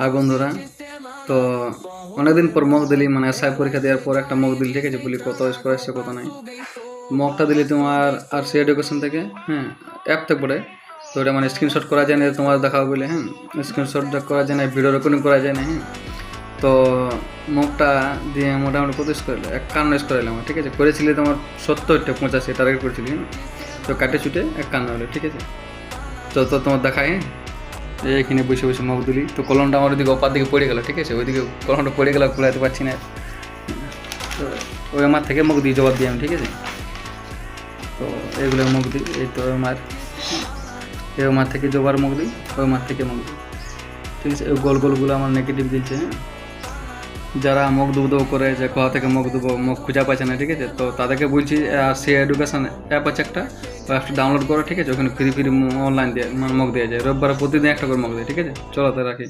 আর বন্ধুরা, তো অনেকদিন পর মক দিলি, মানে এসআই পরীক্ষা দেওয়ার পর একটা মক দিলি, ঠিক আছে, বলি কত স্কোর আসছে কত নাই। মকটা দিলি তোমার আর সি এডুকেশন থেকে, হ্যাঁ, অ্যাপ থেকে পড়ে। তো ওটা মানে স্ক্রিনশট করা যায় না, তোমার দেখাও বলে, হ্যাঁ, স্ক্রিনশট করা যায় না, ভিডিও রেকর্ডিং করা যায় না, হ্যাঁ। তো মকটা দিয়ে মোটামুটি কত স্কোর এলো, 51 স্কোর এলাম, ঠিক আছে। করেছিলি তোমার 70টা 85 টার্গেট করেছিলি, হ্যাঁ। তো কাটে ছুটে 51 হলো, ঠিক আছে। তো তোমার দেখায়, হ্যাঁ, এইখানে বসে বসে মগ দিলি, তো কলমটা আমার ওইদিকে অপার দিকে পড়ে গেল, ঠিক আছে, ওইদিকে কলমটা পড়ে গেল, খোলাতে পারছি না। তো ওই আমার থেকে মুখ দিই, জবাব দিই আমি, ঠিক আছে। তো এগুলো মুখ দিই, এই তো এই মার থেকে জবার মুখ দিই, ওই মার থেকে মুখ দিই, ঠিক আছে। ওই গোল গোলগুলো আমার নেগেটিভ দিচ্ছে, হ্যাঁ। যারা মুখ দুব করে যে কোথা থেকে মুখ দেবো, মুখ খুঁজে পাচ্ছে না, ঠিক আছে, তো তাদেরকে বলছি সে এডুকেশন অ্যাপ আছে একটা, ওই অ্যাপটা ডাউনলোড করো, ঠিক আছে। ওখানে ফ্রি অনলাইন দিয়ে মানে মুখ দেওয়া যায়, রোববার প্রতিদিন একটা করে মুখ দেয়, ঠিক আছে। চলো তো রাখি।